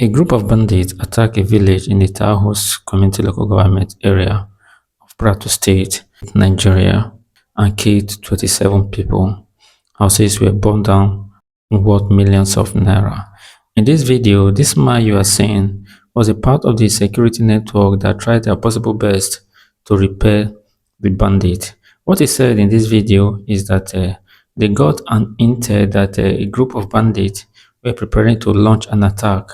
A group of bandits attacked a village in the Taos Community Local Government Area of Plateau State, Nigeria, and killed 27 people. Houses were burned down worth millions of naira. In this video, this man you are seeing was a part of the security network that tried their possible best to repel the bandit. What he said in this video is that they got an intel that a group of bandits were preparing to launch an attack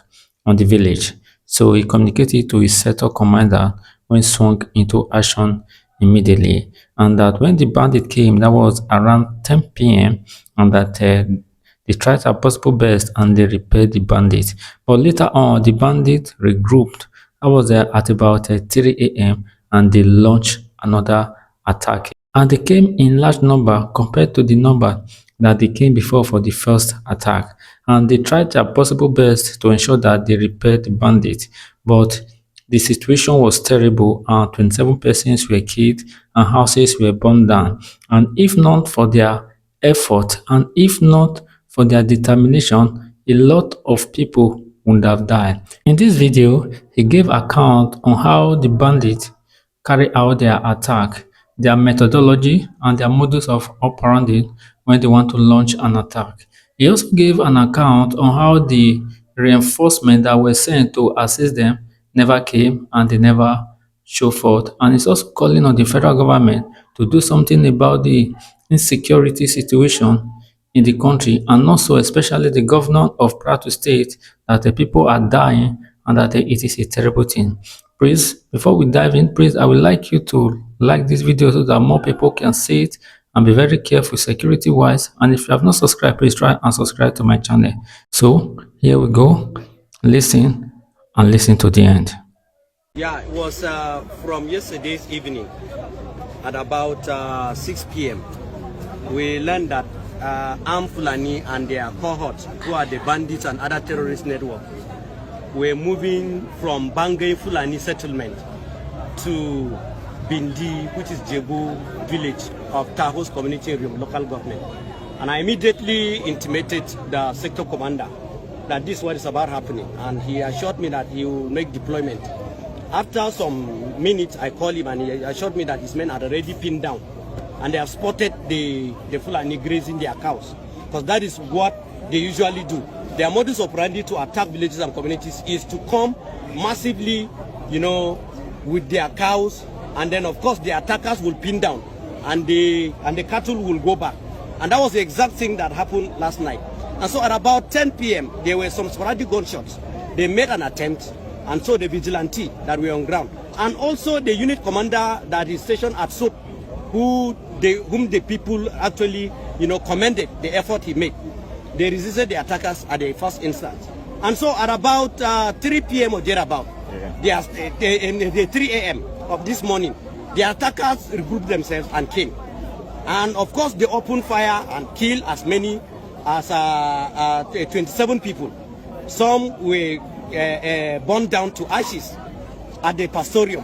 on the village. So he communicated to his sector commander when swung into action immediately, and that when the bandit came, that was around 10 p.m., and that they tried their possible best and they repelled the bandit. But later on, the bandit regrouped. That was at about 3 a.m. and they launched another attack. And they came in large number compared to the number that they came before for the first attack. And they tried their possible best to ensure that they repelled the bandit. But the situation was terrible and 27 persons were killed and houses were burned down. And if not for their effort and if not for their determination, a lot of people would have died. In this video, he gave account on how the bandits carry out their attack, their methodology, and their modus of operandi when they want to launch an attack. He also gave an account on how the reinforcements that were sent to assist them never came and they never show forth. And he's also calling on the federal government to do something about the insecurity situation in the country, and also especially the governor of Plateau State, that the people are dying and that it is a terrible thing. Please, before we dive in, please, I would like you to like this video so that more people can see it, and be very careful security wise. And if you have not subscribed, please try and subscribe to my channel. So here we go. Listen and listen to the end. Yeah, it was from yesterday's evening at about 6 p.m. We learned that armed Fulani and their cohorts, who are the bandits and other terrorist networks, were moving from Bangay Fulani settlement to Bindi, which is Jebu village of Taos community area local government. And I immediately intimated the sector commander that this is what is about happening, and he assured me that he will make deployment. After some minutes, I called him and he assured me that his men are already pinned down and they have spotted the Fulani grazing their cows, because that is what they usually do. Their modus operandi to attack villages and communities is to come massively, you know, with their cows, and then of course the attackers will pin down and the cattle will go back. And that was the exact thing that happened last night. And so at about 10 p.m. there were some sporadic gunshots. They made an attempt, and so the vigilante that were on ground, and also the unit commander that is stationed at Soap, whom the people actually, you know, commended the effort he made. They resisted the attackers at the first instance. And so at about 3 p.m. or thereabout, in the 3 a.m. of this morning, the attackers regrouped themselves and came. And of course, they opened fire and killed as many as 27 people. Some were burned down to ashes at the pastorium.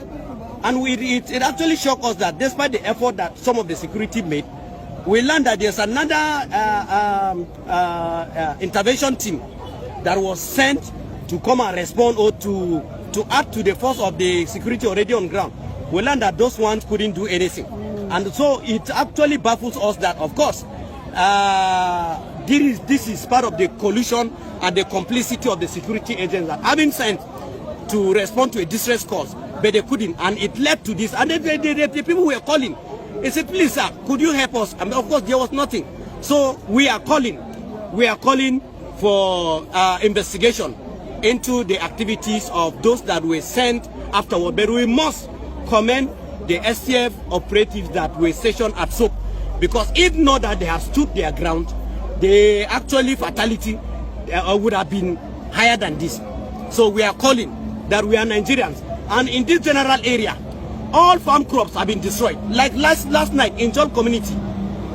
And it actually shocked us that despite the effort that some of the security made, we learned that there's another intervention team that was sent to come and respond or to add to the force of the security already on ground. We learned that those ones couldn't do anything. And so it actually baffles us that, of course, this is part of the collusion and the complicity of the security agents that have been sent to respond to a distress call, but they couldn't, and it led to this. And the people who were calling, they said, please sir, could you help us? And of course there was nothing. So we are calling for investigation into the activities of those that were sent afterward. But we must commend the STF operatives that were stationed at SOAP, because if not that they have stood their ground, the actually fatality would have been higher than this. So we are calling that we are Nigerians, and in this general area, all farm crops have been destroyed. Like last night in Jol community,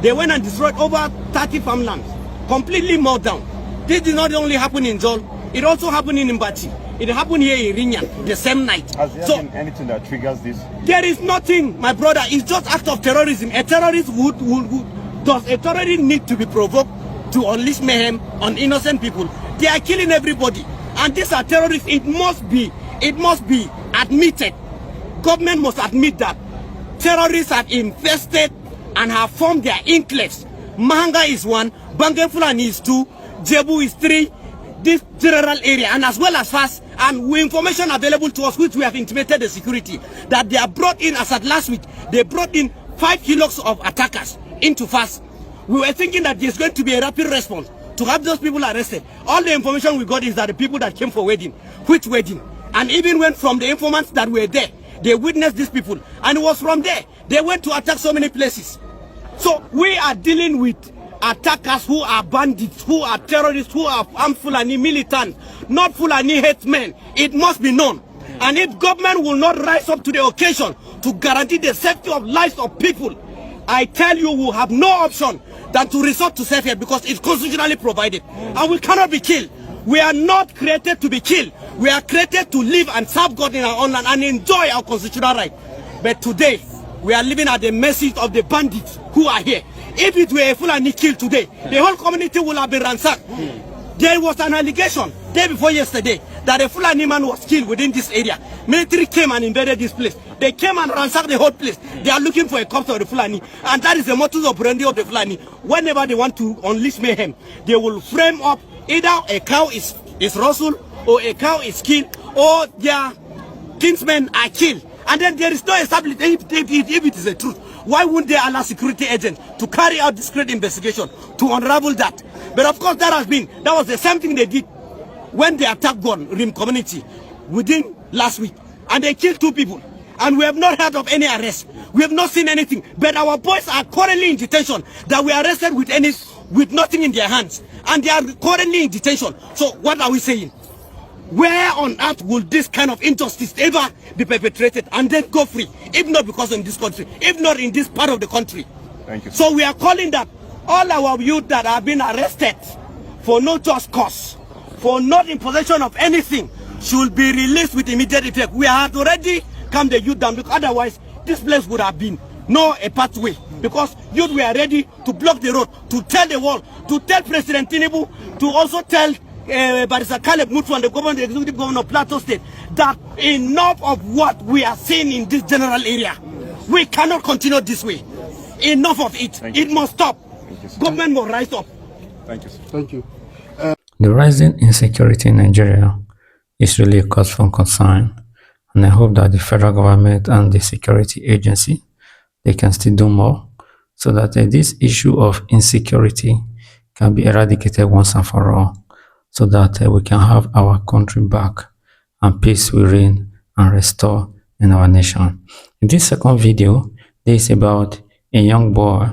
they went and destroyed over 30 farmlands, completely mowed down. This did not only happen in Jol, it also happened in Mbachi. It happened here in Rinyan the same night. Has there been anything that triggers this? There is nothing, my brother. It's just act of terrorism. A terrorist does a terrorist need to be provoked to unleash mayhem on innocent people? They are killing everybody. And these are terrorists. It must be admitted. Government must admit that terrorists have infested and have formed their enclaves. Mahanga is 1, Bangen Fulani is 2, Jebu is 3, this general area, and as well as fast, and with information available to us, which we have intimated the security, that they are brought in, as at last week, they brought in 5 kilos of attackers into fast. We were thinking that there's going to be a rapid response to have those people arrested. All the information we got is that the people that came for wedding, which wedding, and even went from the informants that were there, they witnessed these people, and it was from there they went to attack so many places. So we are dealing with attackers who are bandits, who are terrorists, who are armed Fulani militants, not Fulani headsmen. It must be known. And if government will not rise up to the occasion to guarantee the safety of lives of people, I tell you, we have no option than to resort to safety because it's constitutionally provided. And we cannot be killed. We are not created to be killed. We are created to live and serve God in our own land and enjoy our constitutional right. But today, we are living at the mercy of the bandits who are here. If it were a Fulani killed today, the whole community would have been ransacked. There was an allegation day before yesterday that a Fulani man was killed within this area. Military came and invaded this place. They came and ransacked the whole place. They are looking for a corpse of the Fulani. And that is the modus operandi of the Fulani. Whenever they want to unleash mayhem, they will frame up either a cow is rustled, or a cow is killed, or their kinsmen are killed. And then there is no establishment if it is the truth. Why wouldn't they allow security agents to carry out discreet investigation to unravel that? But of course that was the same thing they did when they attacked Rim community within last week. And they killed 2 people. And we have not heard of any arrest. We have not seen anything. But our boys are currently in detention that we arrested with nothing in their hands. And they are currently in detention. So what are we saying? Where on earth will this kind of injustice ever be perpetrated and then go free? If not because in this country, if not in this part of the country. Thank you. So we are calling that all our youth that have been arrested for no just cause, for not in possession of anything, should be released with immediate effect. We have already calmed the youth down because otherwise this place would have been a pathway. Because youth were ready to block the road, to tell the world, to tell President Tinubu, to also tell Barrister Caleb Mutu and the executive governor of Plateau State that enough of what we are seeing in this general area. We cannot continue this way. Enough of it. It must stop. Government must rise up. Thank you, sir. Thank you. The rising insecurity in Nigeria is really a cause for concern, and I hope that the federal government and the security agency, they can still do more so that this issue of insecurity can be eradicated once and for all, so that we can have our country back and peace will reign and restore in our nation. In this second video, there is about a young boy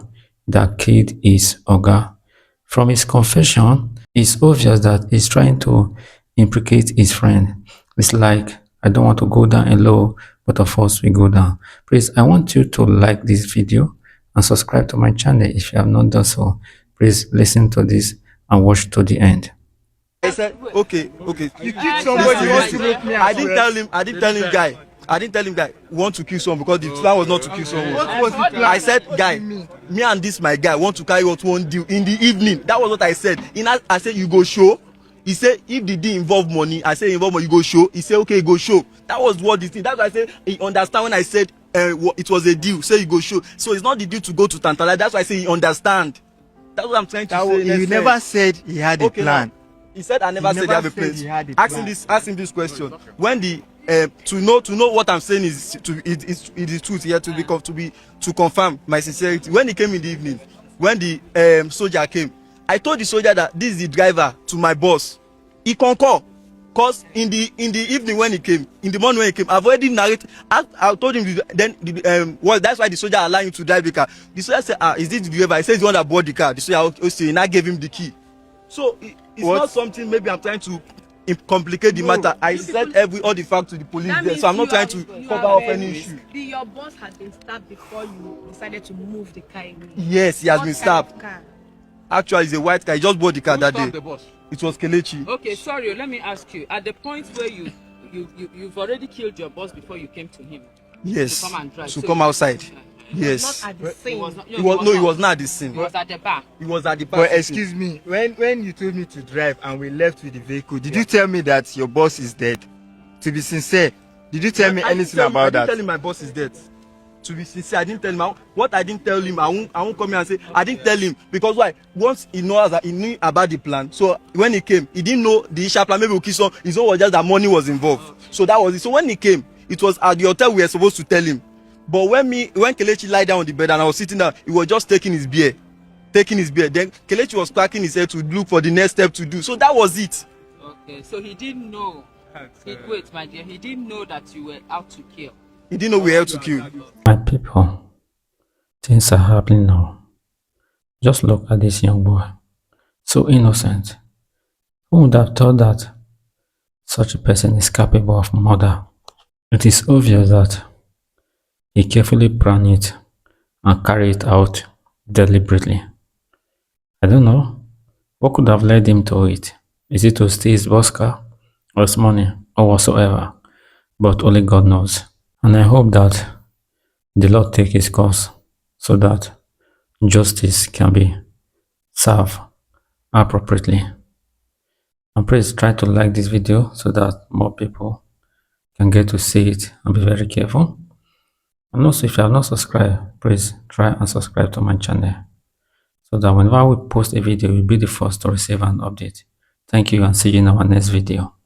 that killed his oga. From his confession, it's obvious that he's trying to implicate his friend. It's like, I don't want to go down alone, but of course we go down. Please, I want you to like this video and subscribe to my channel if you have not done so. Please listen to this and watch to the end. I said, okay. You killed somebody. You want to make me. I didn't tell him, guy, want to kill someone because the plan was not to kill someone. What was the plan? I said, guy, me and this my guy want to carry out one deal in the evening. That was what I said. I said, you go show. He said, if the deal involve money, I said, involve money, you go show. He said, okay, go show. That was what the thing. That's why I said, he understand when I said it was a deal. Say you go show. So it's not the deal to go to Tantala. That's why I say he understand. That's what I'm trying to say. You never said he had a plan. Now, he said I never said he had a plan. Ask him this question. When the to know what I'm saying is the truth here to confirm my sincerity. When he came in the evening, when the soldier came, I told the soldier that this is the driver to my boss. He concur. Cause in the evening when he came, in the morning when he came, I've already narrated. I told him then well, that's why the soldier allowed him to drive the car. The soldier said, is this the driver? He says the one that bought the car. The soldier also and I gave him the key. So it's not something maybe I'm trying to complicate the matter. I said all the facts to the police there, so I'm not trying to cover up any issue. Your boss had been stabbed before you decided to move the car away. Yes, he has been stabbed. Actually, it's a white car. He just bought the car that day. The boss? It was Kelechi. Okay, sorry. Let me ask you. At the point where you've already killed your boss before you came to him. Yes. To come and drive. To come outside. Yes. Not at the scene. He was not at the scene. He was at the bar. He was at the bar. But excuse me, when you told me to drive and we left with the vehicle, did you tell me that your boss is dead? To be sincere, did you tell me anything about that? I didn't tell him my boss is dead. To be sincere, I didn't tell him. What I didn't tell him, I won't come here and say I didn't tell him, because why? Once he knows that he knew about the plan. So when he came, he didn't know the initial plan. Maybe we'll kiss on. His own was just that money was involved. So that was it. So when he came, it was at the hotel we were supposed to tell him. But when Kelechi lied down on the bed and I was sitting down, he was just taking his beer. Then Kelechi was cracking his head to look for the next step to do. So that was it. Okay, so he didn't know. Wait, my dear, he didn't know that you were out to kill. He didn't know we were out to kill. My people, things are happening now. Just look at this young boy. So innocent. Who would have thought that such a person is capable of murder? It is obvious that he carefully planned it and carried it out deliberately. I don't know. What could have led him to it? Is it to steal his boss car, or his money, or whatsoever? But only God knows. And I hope that the Lord take his course so that justice can be served appropriately. And please try to like this video so that more people can get to see it, and be very careful. And also, if you have not subscribed, please try and subscribe to my channel so that whenever we post a video, you'll be the first to receive an update. Thank you, and see you in our next video.